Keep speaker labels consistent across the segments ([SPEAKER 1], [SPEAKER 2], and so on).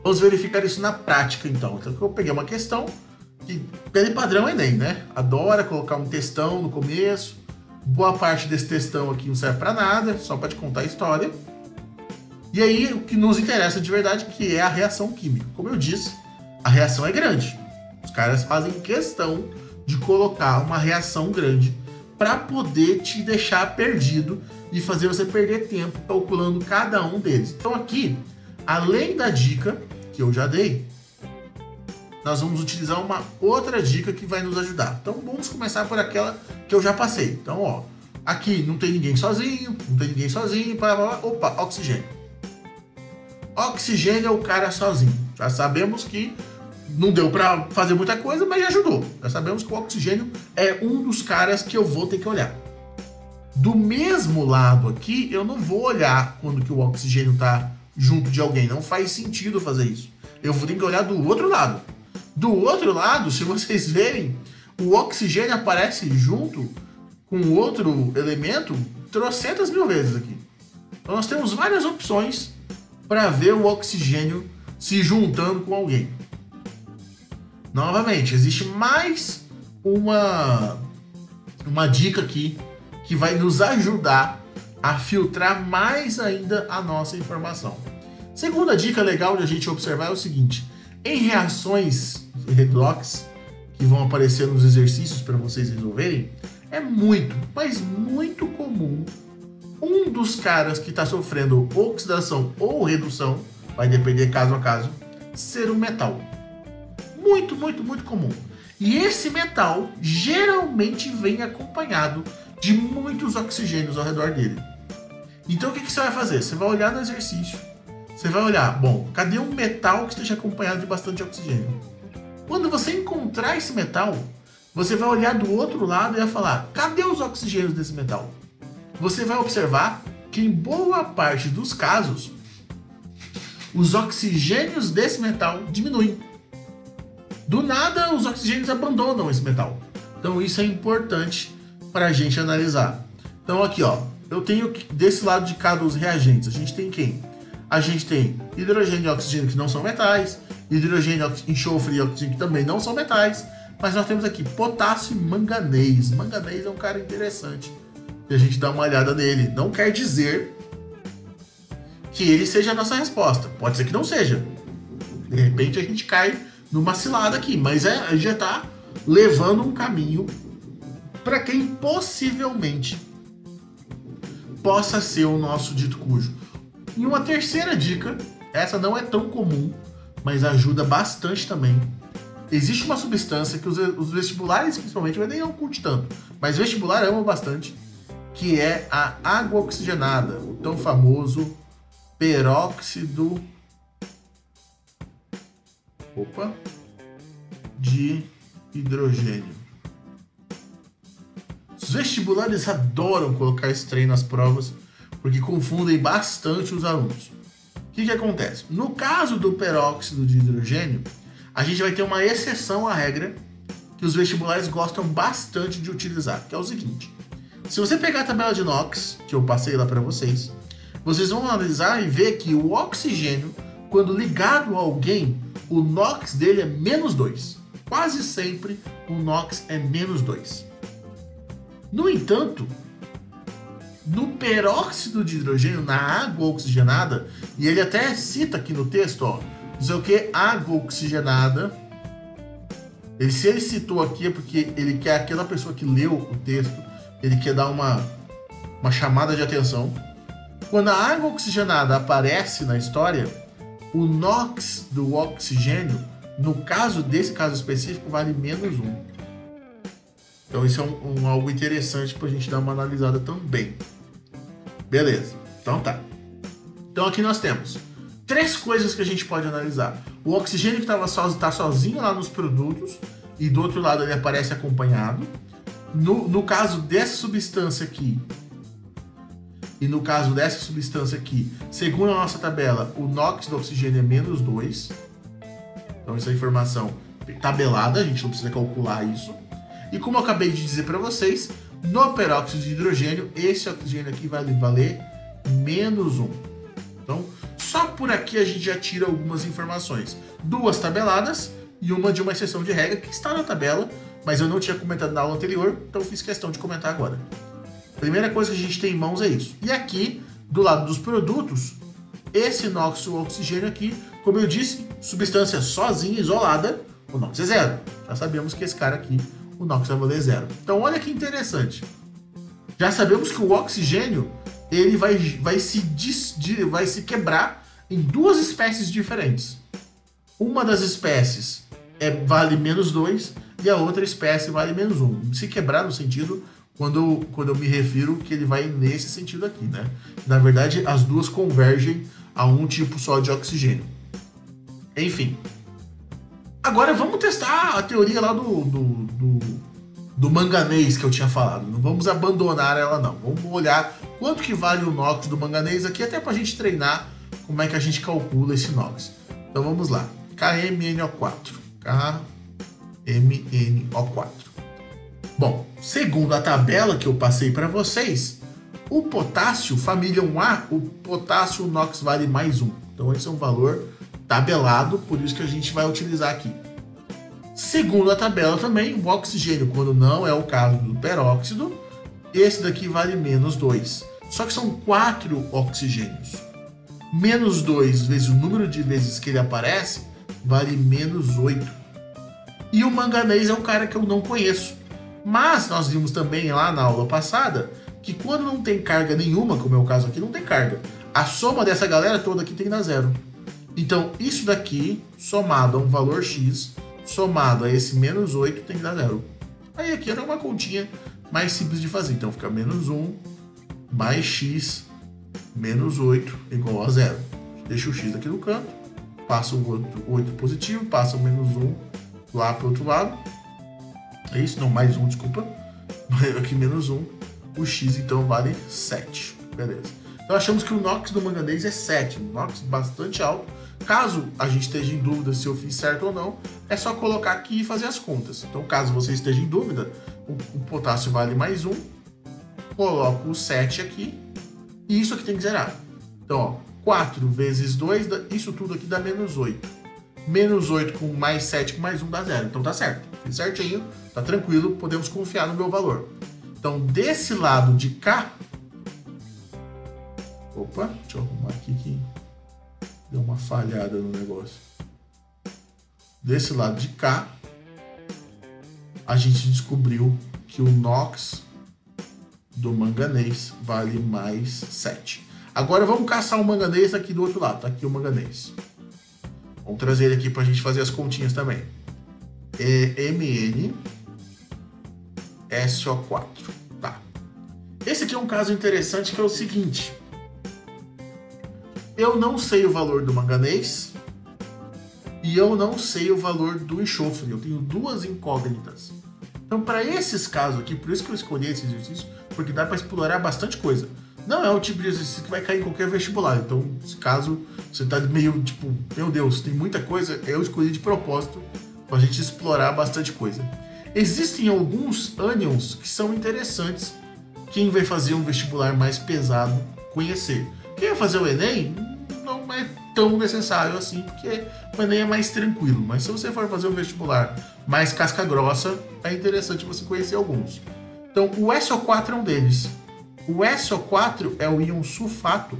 [SPEAKER 1] Vamos verificar isso na prática, então. Então, eu peguei uma questão que, pelo padrão Enem, né? Adora colocar um textão no começo. Boa parte desse textão aqui não serve para nada, só para te contar a história. E aí, o que nos interessa de verdade, que é a reação química. Como eu disse, a reação é grande. Os caras fazem questão de colocar uma reação grande para poder te deixar perdido e fazer você perder tempo calculando cada um deles. Então aqui, além da dica que eu já dei, nós vamos utilizar uma outra dica que vai nos ajudar. Então vamos começar por aquela que eu já passei. Então, ó, aqui não tem ninguém sozinho, opa, oxigênio. Oxigênio é o cara sozinho. Já sabemos que não deu para fazer muita coisa, mas já ajudou. Já sabemos que o oxigênio é um dos caras que eu vou ter que olhar. Do mesmo lado aqui, eu não vou olhar quando que o oxigênio está junto de alguém. Não faz sentido fazer isso. Eu vou ter que olhar do outro lado. Do outro lado, se vocês verem, o oxigênio aparece junto com outro elemento trocentas mil vezes aqui. Então nós temos várias opções para ver o oxigênio se juntando com alguém. Novamente, existe mais uma dica aqui que vai nos ajudar a filtrar mais ainda a nossa informação. Segunda dica legal de a gente observar é o seguinte: em reações redox que vão aparecer nos exercícios para vocês resolverem, é muito, mas muito comum um dos caras que está sofrendo oxidação ou redução, vai depender caso a caso, ser um metal. Muito, muito, muito comum. E esse metal geralmente vem acompanhado de muitos oxigênios ao redor dele. Então o que você vai fazer? Você vai olhar no exercício, você vai olhar, bom, cadê um metal que esteja acompanhado de bastante oxigênio? Quando você encontrar esse metal, você vai olhar do outro lado e vai falar, cadê os oxigênios desse metal? Você vai observar que em boa parte dos casos, os oxigênios desse metal diminuem. Do nada, os oxigênios abandonam esse metal. Então isso é importante para a gente analisar. Então aqui, ó, eu tenho desse lado de cá dos reagentes, a gente tem quem? A gente tem hidrogênio e oxigênio que não são metais, hidrogênio, enxofre e oxigênio que também não são metais, mas nós temos aqui potássio e manganês. Manganês é um cara interessante e a gente dá uma olhada nele. Não quer dizer que ele seja a nossa resposta, pode ser que não seja. De repente a gente cai numa cilada aqui, mas a gente já está levando um caminho para quem possivelmente possa ser o nosso dito cujo. E uma terceira dica, essa não é tão comum, mas ajuda bastante também. Existe uma substância que os vestibulares, principalmente, nem não curte tanto, mas vestibular ama bastante, que é a água oxigenada, o tão famoso peróxido de hidrogênio. Os vestibulares adoram colocar esse trem nas provas porque confundem bastante os alunos. O que acontece? No caso do peróxido de hidrogênio, a gente vai ter uma exceção à regra que os vestibulares gostam bastante de utilizar, que é o seguinte: se você pegar a tabela de NOx, que eu passei lá para vocês, vocês vão analisar e ver que o oxigênio, quando ligado a alguém, o NOx dele é -2. Quase sempre o NOx é -2. No entanto, no peróxido de hidrogênio, na água oxigenada, e ele até cita aqui no texto, ó, não sei o que, água oxigenada. Se ele citou aqui é porque ele quer aquela pessoa que leu o texto, ele quer dar uma chamada de atenção. Quando a água oxigenada aparece na história, o NOx do oxigênio, no caso desse caso específico, vale -1. Então isso é algo interessante para a gente dar uma analisada também. Beleza, então tá. Então aqui nós temos 3 coisas que a gente pode analisar. O oxigênio que tá sozinho lá nos produtos e do outro lado ele aparece acompanhado. No caso dessa substância aqui, e no caso dessa substância aqui, segundo a nossa tabela, o NOx do oxigênio é -2. Então essa informação tabelada, a gente não precisa calcular isso. E como eu acabei de dizer para vocês, no peróxido de hidrogênio, esse oxigênio aqui vai valer -1. Então, só Só por aqui a gente já tira algumas informações. 2 tabeladas e uma de uma exceção de regra que está na tabela, mas eu não tinha comentado na aula anterior, então fiz questão de comentar agora. Primeira coisa que a gente tem em mãos é isso. E aqui, do lado dos produtos, esse inox e o oxigênio aqui, como eu disse, substância sozinha, isolada, o NOx é 0. Já sabemos que esse cara aqui, o NOx vai valer 0. Então olha que interessante. Já sabemos que o oxigênio ele vai se quebrar em 2 espécies diferentes. Uma das espécies vale -2 e a outra espécie vale -1. Se quebrar no sentido, quando eu me refiro que ele vai nesse sentido aqui, né? Na verdade, as duas convergem a um tipo só de oxigênio. Enfim. Agora vamos testar a teoria lá do manganês que eu tinha falado. Não vamos abandonar ela não. Vamos olhar quanto que vale o NOx do manganês aqui, até para a gente treinar como é que a gente calcula esse NOx. Então vamos lá. KMnO4. KMnO4. Bom, segundo a tabela que eu passei para vocês, o potássio, família 1A, o potássio, o NOx vale +1. Então esse é um valor tabelado, por isso que a gente vai utilizar aqui. Segundo a tabela também, o oxigênio, quando não é o caso do peróxido, esse daqui vale -2. Só que são 4 oxigênios. -2 vezes o número de vezes que ele aparece, vale -8. E o manganês é um cara que eu não conheço. Mas nós vimos também lá na aula passada que quando não tem carga nenhuma, como é o caso aqui, não tem carga. A soma dessa galera toda aqui tem que dar 0. Então isso daqui, somado a um valor X, somado a esse -8, tem que dar 0. Aí aqui era uma continha mais simples de fazer. Então fica -1 mais X menos 8 igual a 0. Deixa o X aqui no canto, passa o 8 positivo, passa o -1 lá para o outro lado. É isso? Não, mais 1, desculpa. Aqui -1. O X então vale 7. Beleza. Então achamos que o NOx do manganês é 7. Um NOx bastante alto. Caso a gente esteja em dúvida se eu fiz certo ou não, é só colocar aqui e fazer as contas. Então caso você esteja em dúvida, o potássio vale +1. Coloco o 7 aqui. E isso aqui tem que zerar. Então, ó, 4 vezes 2, isso tudo aqui dá -8. -8 com mais 7 com mais 1 dá 0. Então tá certo. Fiz certinho, tá tranquilo, podemos confiar no meu valor. Então, desse lado de cá... Opa, deixa eu arrumar aqui que deu uma falhada no negócio. Desse lado de cá, a gente descobriu que o NOx do manganês vale +7. Agora vamos caçar o manganês aqui do outro lado. Tá aqui o manganês. Vamos trazer ele aqui para a gente fazer as continhas também. MnSO4. Tá. Esse aqui é um caso interessante que é o seguinte. Eu não sei o valor do manganês e eu não sei o valor do enxofre. Eu tenho 2 incógnitas. Então, para esses casos aqui, por isso que eu escolhi esse exercício, porque dá para explorar bastante coisa. Não é o tipo de exercício que vai cair em qualquer vestibular. Então, nesse caso, você tá meio tipo, meu Deus, tem muita coisa, eu escolhi de propósito para a gente explorar bastante coisa. Existem alguns ânions que são interessantes. Quem vai fazer um vestibular mais pesado conhecer. Quem vai fazer o Enem não é tão necessário assim, porque o Enem é mais tranquilo. Mas se você for fazer um vestibular mais casca grossa, é interessante você conhecer alguns. Então, o SO4 é um deles. O SO4 é o íon sulfato.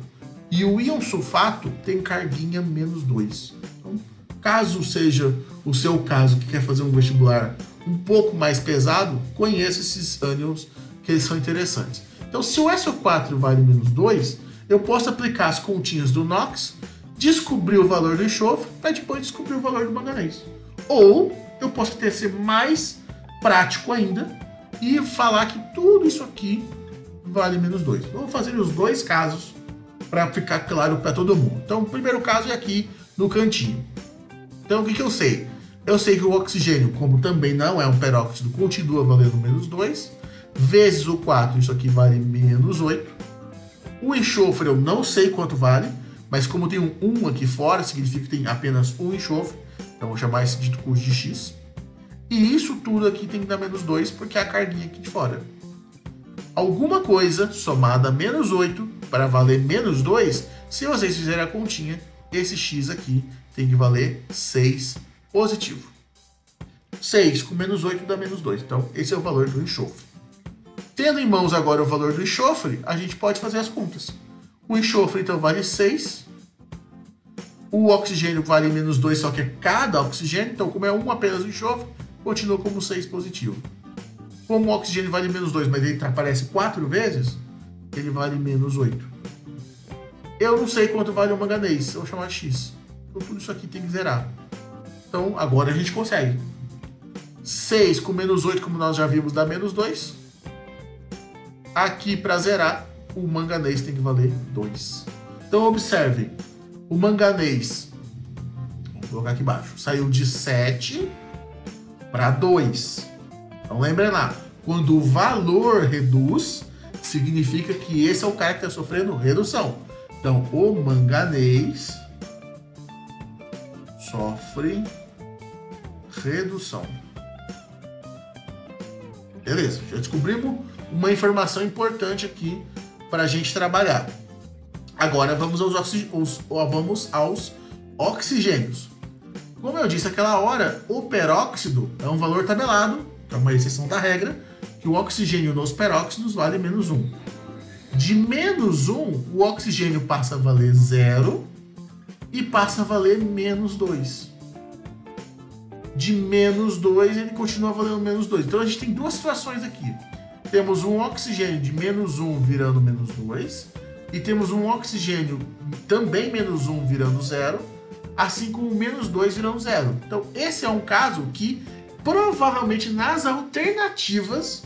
[SPEAKER 1] E o íon sulfato tem carguinha -2. Então, caso seja o seu caso que quer fazer um vestibular um pouco mais pesado, conheça esses ânions que eles são interessantes. Então, se o SO4 vale -2, eu posso aplicar as continhas do NOx, descobrir o valor do enxofre, para depois descobrir o valor do manganês. Ou eu posso ter ser mais prático ainda e falar que tudo isso aqui vale -2. Vou fazer os 2 casos para ficar claro para todo mundo. Então, o primeiro caso é aqui no cantinho. Então, o que eu sei? Eu sei que o oxigênio, como também não é um peróxido, continua valendo -2, vezes o 4, isso aqui vale -8. O enxofre eu não sei quanto vale, mas como tem um 1 aqui fora, significa que tem apenas um enxofre, então vou chamar esse de curso de X. E isso tudo aqui tem que dar -2, porque é a carguinha aqui de fora. Alguma coisa somada a -8 para valer menos 2, se vocês fizerem a continha, esse x aqui tem que valer 6 positivo. 6 com menos 8 dá menos 2. Então, esse é o valor do enxofre. Tendo em mãos agora o valor do enxofre, a gente pode fazer as contas. O enxofre, então, vale 6. O oxigênio vale menos 2, só que é cada oxigênio. Então, como é um apenas o enxofre, continua como 6 positivo. Como o oxigênio vale menos 2, mas ele aparece 4 vezes, ele vale menos 8. Eu não sei quanto vale o manganês, eu vou chamar de X. Então tudo isso aqui tem que zerar. Então agora a gente consegue. 6 com menos 8, como nós já vimos, dá menos 2. Aqui para zerar, o manganês tem que valer 2. Então observem, o manganês, vamos colocar aqui embaixo, saiu de 7 para 2. Então lembrem lá, quando o valor reduz, significa que esse é o cara que está sofrendo redução. Então, o manganês sofre redução. Beleza, já descobrimos uma informação importante aqui para a gente trabalhar. Agora vamos aos oxigênios. Como eu disse aquela hora, o peróxido é um valor tabelado, que é uma exceção da regra, que o oxigênio nos peróxidos vale menos 1. De menos 1, o oxigênio passa a valer 0 e passa a valer menos 2. De menos 2, ele continua valendo menos 2. Então a gente tem duas situações aqui. Temos um oxigênio de menos 1 virando menos 2, e temos um oxigênio também menos 1 virando 0, assim como menos 2 virando 0. Então esse é um caso que provavelmente nas alternativas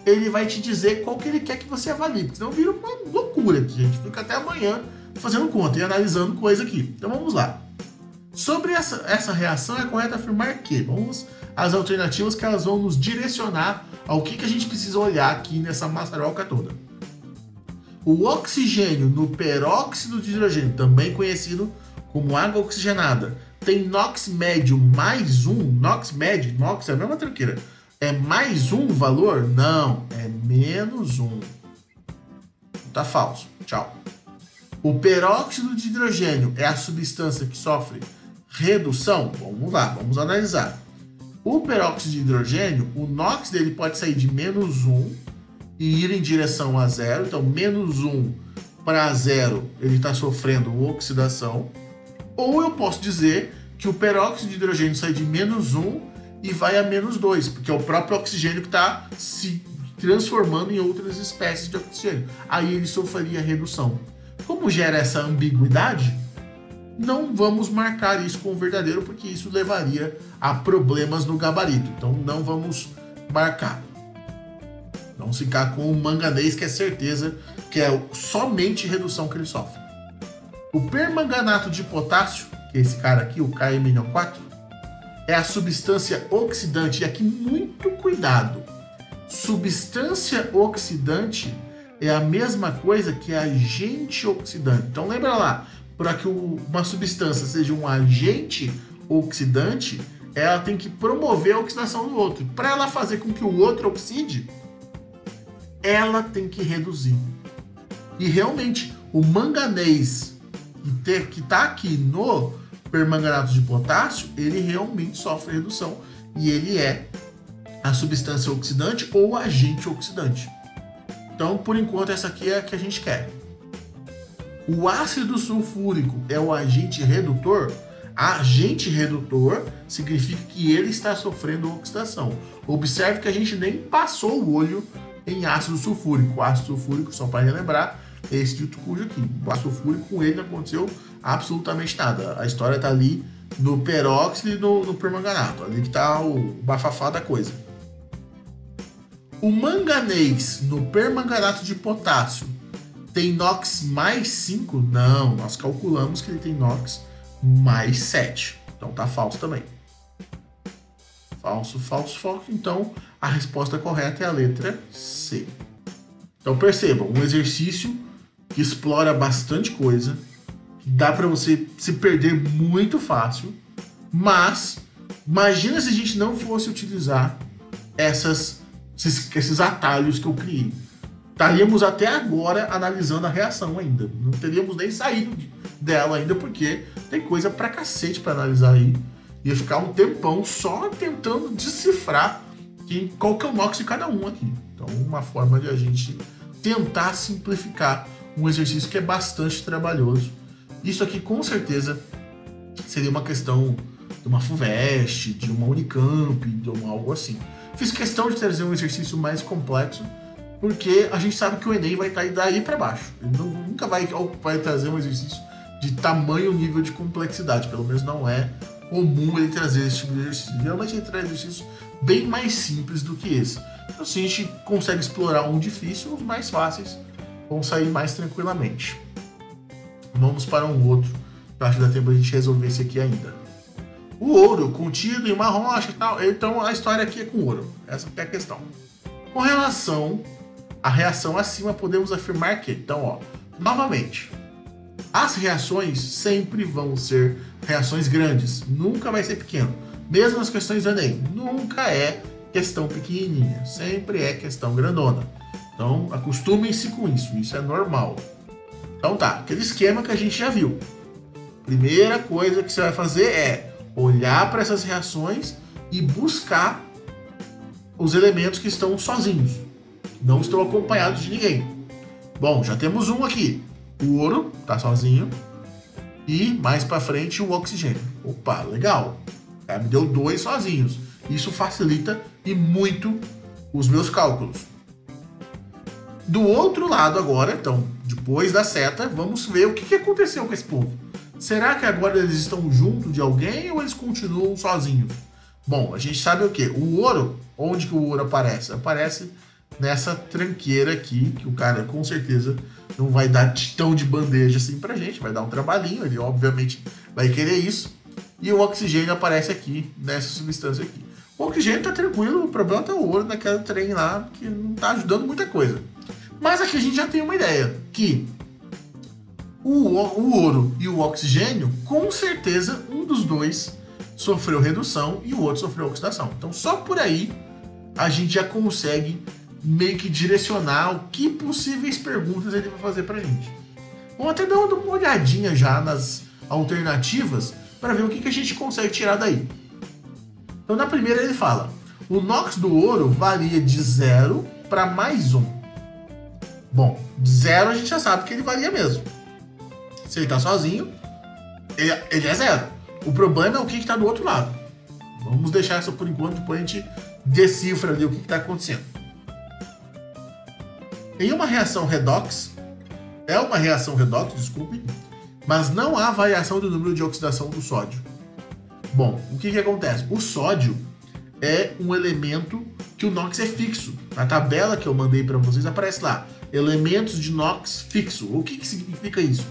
[SPEAKER 1] ele vai te dizer qual que ele quer que você avalie, porque senão vira uma loucura aqui. A gente fica até amanhã fazendo conta e analisando coisa aqui. Então vamos lá. Sobre essa reação, é correto afirmar que, vamos às alternativas que elas vão nos direcionar ao que a gente precisa olhar aqui nessa maçaroca toda. O oxigênio no peróxido de hidrogênio, também conhecido como água oxigenada, tem NOx médio mais 1, NOx médio, NOx é a mesma tranqueira, é mais um valor? Não, é menos 1. Tá falso. Tchau. O peróxido de hidrogênio é a substância que sofre redução? Vamos lá, vamos analisar. O peróxido de hidrogênio, o NOx dele pode sair de menos 1 e ir em direção a 0. Então, menos 1 para 0, ele está sofrendo oxidação. Ou eu posso dizer que o peróxido de hidrogênio sai de menos 1 e vai a menos 2, porque é o próprio oxigênio que está se transformando em outras espécies de oxigênio. Aí ele sofreria redução. Como gera essa ambiguidade, não vamos marcar isso como verdadeiro, porque isso levaria a problemas no gabarito. Então não vamos marcar. Vamos ficar com o manganês, que é certeza que é somente redução que ele sofre. O permanganato de potássio, que é esse cara aqui, o KMNO4, é a substância oxidante. E aqui muito cuidado. Substância oxidante é a mesma coisa que agente oxidante. Então lembra lá, para que uma substância seja um agente oxidante, ela tem que promover a oxidação do outro. Para ela fazer com que o outro oxide, ela tem que reduzir. E realmente, o manganês que está aqui no permanganato de potássio, ele realmente sofre redução. E ele é a substância oxidante ou agente oxidante. Então, por enquanto, essa aqui é a que a gente quer. O ácido sulfúrico é o agente redutor? Agente redutor significa que ele está sofrendo oxidação. Observe que a gente nem passou o olho em ácido sulfúrico. O ácido sulfúrico, só para relembrar, é esse dito cujo aqui. O ácido sulfúrico, com ele não aconteceu absolutamente nada. A história está ali no peróxido e no permanganato. Ali que está o bafafá da coisa. O manganês no permanganato de potássio tem NOx mais 5? Não, nós calculamos que ele tem NOx mais 7. Então tá falso também. Falso, falso, falso. Então a resposta correta é a letra C. Então percebam, um exercício que explora bastante coisa, que dá para você se perder muito fácil, mas imagina se a gente não fosse utilizar esses atalhos que eu criei. estaríamos até agora analisando a reação ainda. Não teríamos nem saído dela ainda, porque tem coisa pra cacete pra analisar aí. Ia ficar um tempão só tentando decifrar qual que é o NOx de cada um aqui. Então, uma forma de a gente tentar simplificar um exercício que é bastante trabalhoso. Isso aqui, com certeza, seria uma questão de uma FUVEST, de uma Unicamp, de algo assim. Fiz questão de trazer um exercício mais complexo, porque a gente sabe que o Enem vai estar daí para baixo. Ele nunca vai trazer um exercício de tamanho nível de complexidade. Pelo menos não é comum ele trazer esse tipo de exercício. Geralmente ele traz exercícios bem mais simples do que esse. Então, se a gente consegue explorar um difícil, os mais fáceis vão sair mais tranquilamente. Vamos para um outro, que eu acho que dá tempo a gente resolver esse aqui ainda. O ouro contido em uma rocha e tal. Então a história aqui é com ouro. Essa é a questão. Com relação à reação acima, podemos afirmar que, então, ó, novamente, as reações sempre vão ser reações grandes, nunca vai ser pequeno. Mesmo as questões do Enem, nunca é questão pequenininha, sempre é questão grandona. Então, acostumem-se com isso, isso é normal. Então tá, aquele esquema que a gente já viu. Primeira coisa que você vai fazer é olhar para essas reações e buscar os elementos que estão sozinhos, não estão acompanhados de ninguém. Bom, já temos um aqui. O ouro tá sozinho e mais para frente o oxigênio. Opa, legal. Me deu 2 sozinhos. Isso facilita e muito os meus cálculos. Do outro lado agora, então, depois da seta, vamos ver o que aconteceu com esse povo. Será que agora eles estão junto de alguém ou eles continuam sozinhos? Bom, a gente sabe o quê? O ouro, onde que o ouro aparece? Aparece nessa tranqueira aqui, que o cara com certeza não vai dar tão de bandeja assim pra gente, vai dar um trabalhinho, ele obviamente vai querer isso. E o oxigênio aparece aqui, nessa substância aqui. O oxigênio tá tranquilo, o problema tá o ouro naquele trem lá, que não tá ajudando muita coisa. Mas aqui a gente já tem uma ideia, que o ouro e o oxigênio, com certeza, um dos dois sofreu redução e o outro sofreu oxidação. Então só por aí a gente já consegue meio que direcionar o que possíveis perguntas ele vai fazer pra gente. Vamos até dar uma olhadinha já nas alternativas para ver o que a gente consegue tirar daí. Então na primeira ele fala, o NOx do ouro varia de 0 para mais 1. Bom, 0 a gente já sabe que ele varia mesmo. Se ele tá sozinho, ele é 0. O problema é o que está do outro lado. Vamos deixar isso por enquanto, depois a gente decifra ali o que está acontecendo. Em uma reação redox, desculpe, mas não há variação do número de oxidação do sódio. Bom, o que acontece? O sódio é um elemento que o NOx é fixo. Na tabela que eu mandei para vocês aparece lá, elementos de NOx fixo. O que significa isso?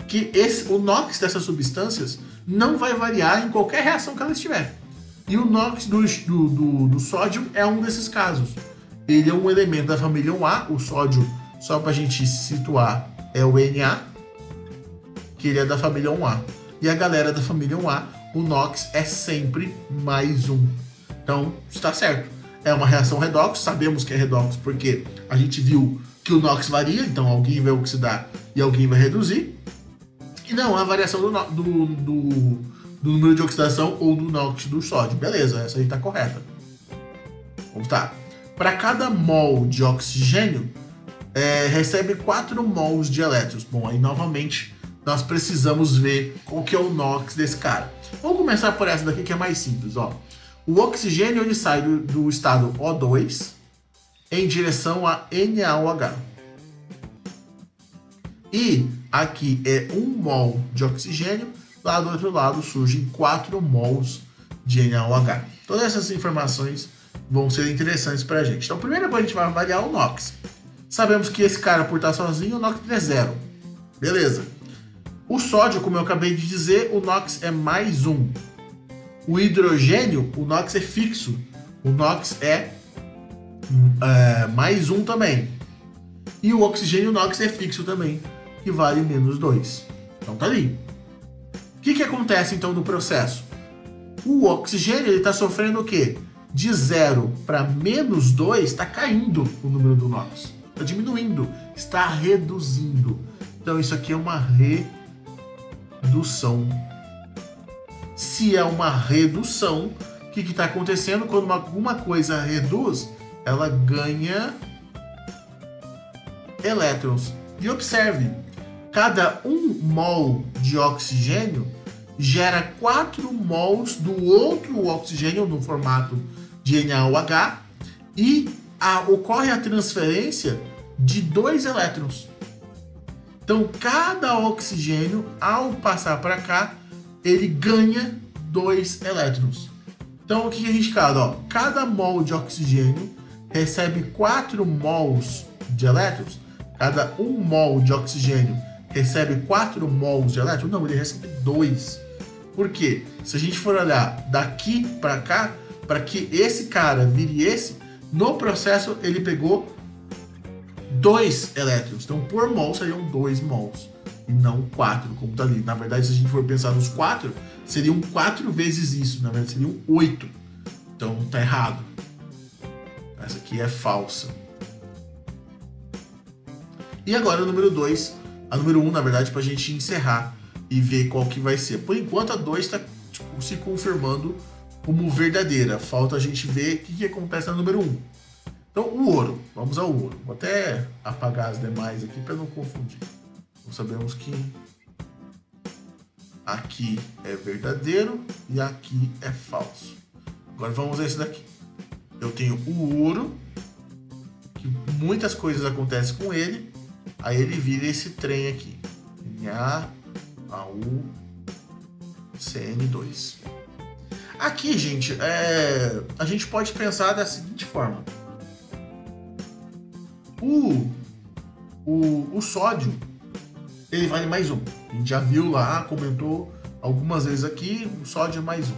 [SPEAKER 1] Que o NOx dessas substâncias não vai variar em qualquer reação que ela estiver. E o NOx do sódio é um desses casos. Ele é um elemento da família 1A, o sódio, só para a gente se situar, é o Na, que ele é da família 1A. E a galera da família 1A, o NOx é sempre mais 1. Então, está certo. É uma reação redox, sabemos que é redox porque a gente viu que o NOx varia, então alguém vai oxidar e alguém vai reduzir. E não há variação do número de oxidação ou do NOx do sódio. Beleza, essa aí está correta. Vamos lá. Para cada mol de oxigênio, recebe 4 mols de elétrons. Bom, aí novamente nós precisamos ver qual que é o NOx desse cara. Vamos começar por essa daqui que é mais simples. Ó. O oxigênio ele sai do estado O2 em direção a NaOH. E aqui é 1 mol de oxigênio, lá do outro lado surgem 4 mols de NaOH. Todas essas informações vão ser interessantes para a gente. Então, a primeira coisa a gente vai avaliar o NOx. Sabemos que esse cara, por estar sozinho, o NOx é 0. Beleza. O sódio, como eu acabei de dizer, o NOx é mais 1. O hidrogênio, o NOx é fixo. O NOx é mais 1 também. E o oxigênio, o NOx é fixo também, que vale menos 2. Então tá ali. O que acontece então no processo? O oxigênio está sofrendo o quê? De 0 para menos 2 está caindo o número do NOx. está diminuindo, está reduzindo. Então isso aqui é uma redução. Se é uma redução, o que está acontecendo? Quando alguma coisa reduz, ela ganha elétrons. E observe, cada 1 mol de oxigênio gera 4 mols do outro oxigênio no formato de NaOH e ocorre a transferência de 2 elétrons. Então, cada oxigênio, ao passar para cá, ele ganha 2 elétrons. Então, o que a gente cada? Cada mol de oxigênio recebe 4 mols de elétrons. Cada 1 mol de oxigênio recebe 4 mols de elétrons? Não, ele recebe 2. Por quê? Se a gente for olhar daqui para cá, para que esse cara vire esse, no processo ele pegou 2 elétrons. Então, por mol seriam 2 mols. E não 4, como está ali. Na verdade, se a gente for pensar nos 4, seriam 4 vezes isso. Na verdade, seriam 8. Então, tá errado. Essa aqui é falsa. E agora o número 2. A número 1, na verdade, para a gente encerrar e ver qual que vai ser. Por enquanto, a 2 está se confirmando como verdadeira. Falta a gente ver o que acontece na número 1. Então, o ouro. Vamos ao ouro. Vou até apagar as demais aqui para não confundir. Então, sabemos que aqui é verdadeiro e aqui é falso. Agora vamos a esse daqui. Eu tenho o ouro, que muitas coisas acontecem com ele, aí ele vira esse trem aqui. NaOH2. Aqui, gente, a gente pode pensar da seguinte forma. O sódio, ele vale mais 1. A gente já viu lá, comentou algumas vezes aqui, o sódio é mais 1.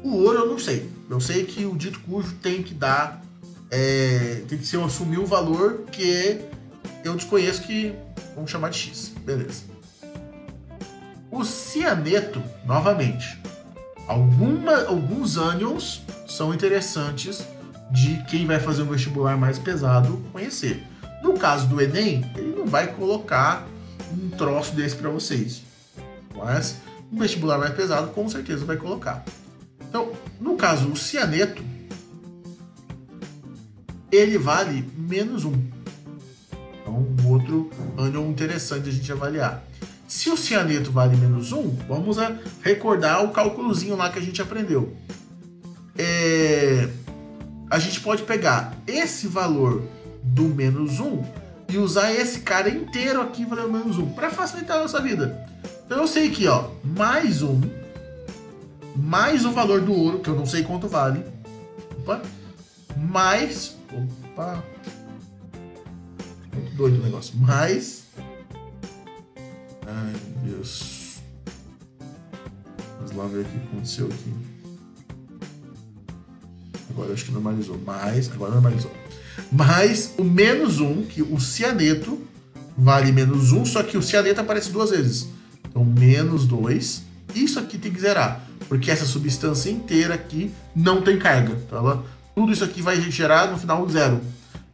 [SPEAKER 1] O ouro eu não sei. Eu sei que o dito cujo tem que dar, tem que assumir um valor que eu desconheço, que vamos chamar de X. Beleza. O cianeto, novamente, alguns ânions são interessantes de quem vai fazer um vestibular mais pesado conhecer. No caso do Enem, ele não vai colocar um troço desse para vocês, mas um vestibular mais pesado com certeza vai colocar. Então, no caso, o cianeto, ele vale menos 1. Então, um outro ânion interessante a gente avaliar. Se o cianeto vale menos 1, vamos recordar o cálculozinho lá que a gente aprendeu. A gente pode pegar esse valor do menos 1 e usar esse cara inteiro aqui valendo menos 1 para facilitar a nossa vida. Então eu sei que, ó, mais 1 mais o valor do ouro, que eu não sei quanto vale, mais, muito doido o negócio, mais, ai meu Deus, vamos lá ver o que aconteceu aqui. Agora acho que normalizou, agora normalizou. Mais o menos 1, que o cianeto vale menos 1, só que o cianeto aparece 2 vezes. Então, menos 2. Isso aqui tem que zerar, porque essa substância inteira aqui não tem carga. Então, tudo isso aqui vai gerar no final 0.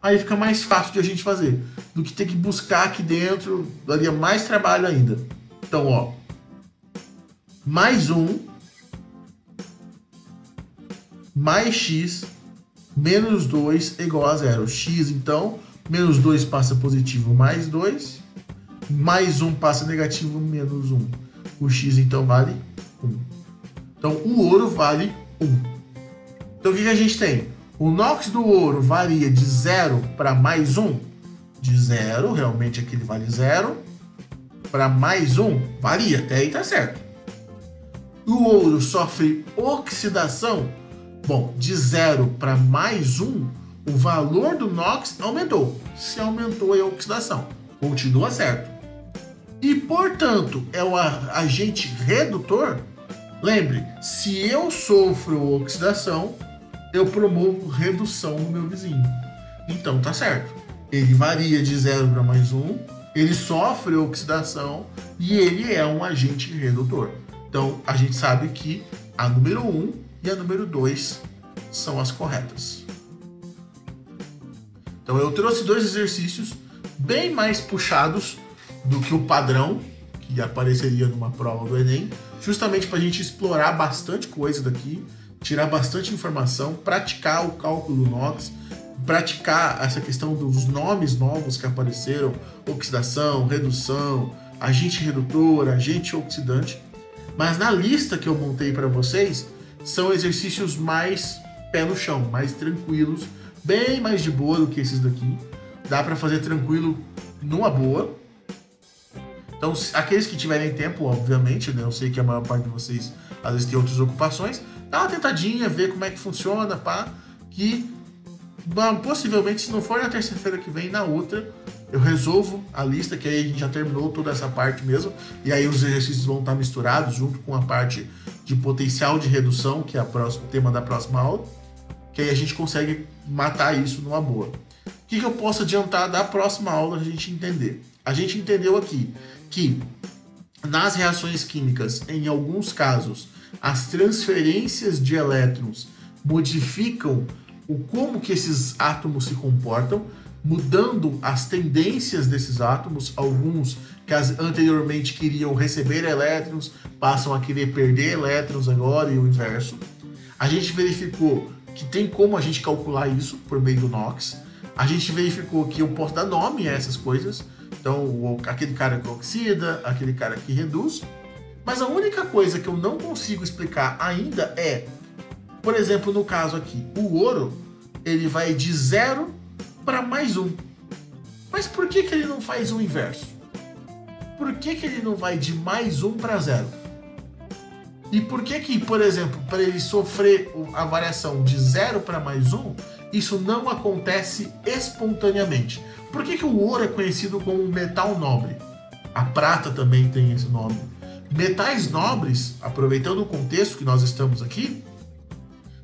[SPEAKER 1] Aí fica mais fácil de a gente fazer, do que ter que buscar aqui dentro, daria mais trabalho ainda. Então, ó, mais 1, mais x, menos 2 é igual a 0. X, então, menos 2 passa positivo, mais 2. Mais 1 passa negativo, menos 1. O x, então, vale 1. Então, o ouro vale 1. Então, o que a gente tem? O NOx do ouro varia de 0 para mais 1. De 0, realmente aqui ele vale 0. Para mais 1, varia. Até aí tá certo. O ouro sofre oxidação. Bom, de 0 para mais 1, o valor do NOx aumentou. Se aumentou, é a oxidação. Continua certo. E, portanto, é o agente redutor. Lembre, se eu sofro oxidação, eu promovo redução no meu vizinho. Então, tá certo. Ele varia de 0 para mais 1, ele sofre oxidação e ele é um agente redutor. Então, a gente sabe que a número 1 e a número 2 são as corretas. Então eu trouxe 2 exercícios bem mais puxados do que o padrão que apareceria numa prova do Enem, justamente para a gente explorar bastante coisa daqui, tirar bastante informação, praticar o cálculo NOx, praticar essa questão dos nomes novos que apareceram, oxidação, redução, agente redutor, agente oxidante. Mas na lista que eu montei para vocês, são exercícios mais pé no chão, mais tranquilos, bem mais de boa do que esses daqui. Dá para fazer tranquilo numa boa. Então, aqueles que tiverem tempo, obviamente, né? Eu sei que a maior parte de vocês às vezes tem outras ocupações, dá uma tentadinha, ver como é que funciona, pá, que possivelmente, se não for na terça-feira que vem, na outra, eu resolvo a lista, que aí a gente já terminou toda essa parte mesmo, e aí os exercícios vão estar misturados junto com a parte de potencial de redução, que é o tema da próxima aula, que aí a gente consegue matar isso numa boa. O que eu posso adiantar da próxima aula a gente entender? A gente entendeu aqui que nas reações químicas, em alguns casos, as transferências de elétrons modificam o como que esses átomos se comportam, mudando as tendências desses átomos. Alguns que anteriormente queriam receber elétrons passam a querer perder elétrons agora e o inverso. A gente verificou que tem como a gente calcular isso por meio do NOx. A gente verificou que eu posso dar nome a essas coisas. Então, aquele cara que oxida, aquele cara que reduz. Mas a única coisa que eu não consigo explicar ainda é, por exemplo, no caso aqui, o ouro, ele vai de 0 para mais 1. Mas por que ele não faz o inverso? Por que ele não vai de mais 1 para 0? E por que, por exemplo, para ele sofrer a variação de 0 para mais 1, isso não acontece espontaneamente? Por que o ouro é conhecido como metal nobre? A prata também tem esse nome. Metais nobres, aproveitando o contexto que nós estamos aqui,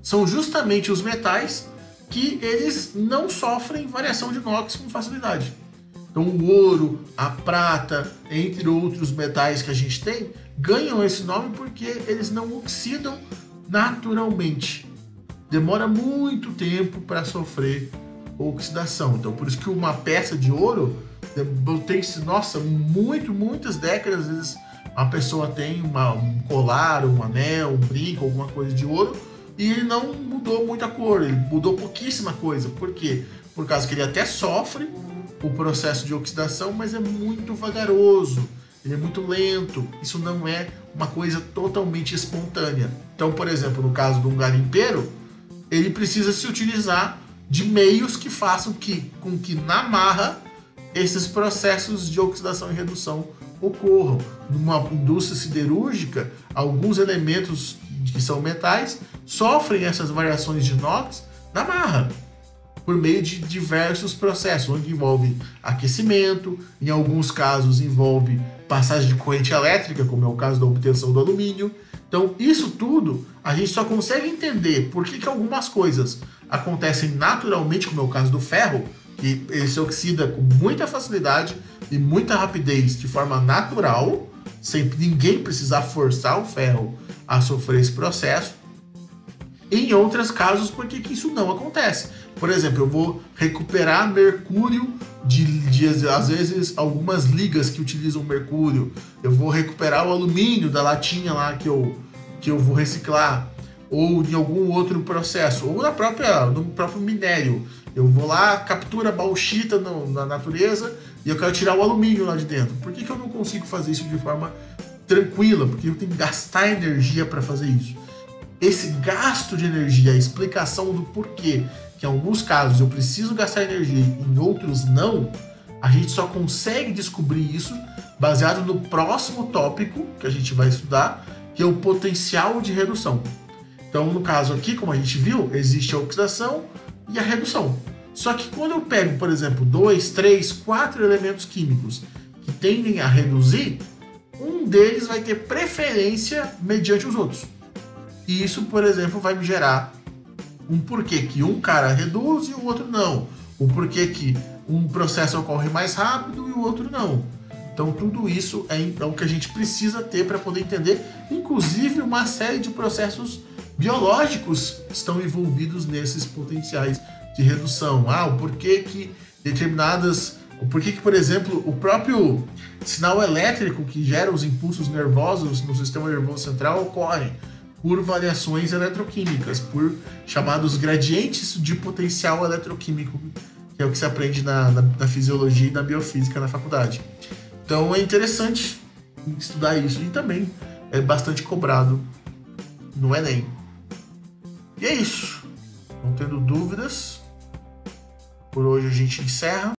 [SPEAKER 1] são justamente os metais que eles não sofrem variação de NOx com facilidade. Então o ouro, a prata, entre outros metais que a gente tem, ganham esse nome porque eles não oxidam naturalmente. Demora muito tempo para sofrer oxidação. Então por isso que uma peça de ouro tem, nossa, muitas décadas, às vezes a pessoa tem um colar, um anel, um brinco, alguma coisa de ouro, e ele não mudou muita cor, ele mudou pouquíssima coisa. Por quê? Por causa que ele até sofre o processo de oxidação, mas é muito vagaroso, ele é muito lento, isso não é uma coisa totalmente espontânea. Então, por exemplo, no caso de um garimpeiro, ele precisa se utilizar de meios que façam com que na marra esses processos de oxidação e redução ocorram. Numa indústria siderúrgica, alguns elementos que são metais sofrem essas variações de NOx na marra, por meio de diversos processos, onde envolve aquecimento, em alguns casos envolve passagem de corrente elétrica, como é o caso da obtenção do alumínio. Então, isso tudo a gente só consegue entender por que algumas coisas acontecem naturalmente, como é o caso do ferro, que ele se oxida com muita facilidade e muita rapidez de forma natural, sem ninguém precisar forçar o ferro a sofrer esse processo. E em outros casos, por que isso não acontece? Por exemplo, eu vou recuperar mercúrio às vezes, algumas ligas que utilizam mercúrio. Eu vou recuperar o alumínio da latinha lá que eu vou reciclar. Ou em algum outro processo. Ou no próprio minério. Eu vou lá, captura bauxita na natureza e eu quero tirar o alumínio lá de dentro. Por que eu não consigo fazer isso de forma tranquila? Porque eu tenho que gastar energia para fazer isso. Esse gasto de energia, a explicação do porquê que em alguns casos eu preciso gastar energia e em outros não, a gente só consegue descobrir isso baseado no próximo tópico que a gente vai estudar, que é o potencial de redução. Então, no caso aqui, como a gente viu, existe a oxidação e a redução. Só que quando eu pego, por exemplo, 2, 3, 4 elementos químicos que tendem a reduzir, um deles vai ter preferência mediante os outros. E isso, por exemplo, vai me gerar um porquê que um cara reduz e o outro não. O porquê que um processo ocorre mais rápido e o outro não. Então tudo isso é o que a gente precisa ter para poder entender. Inclusive uma série de processos biológicos estão envolvidos nesses potenciais de redução. O porquê que por exemplo, o próprio sinal elétrico que gera os impulsos nervosos no sistema nervoso central ocorre por variações eletroquímicas, por chamados gradientes de potencial eletroquímico, que é o que se aprende na fisiologia e na biofísica na faculdade. Então é interessante estudar isso, e também é bastante cobrado no Enem. E é isso. Não tendo dúvidas, por hoje a gente encerra.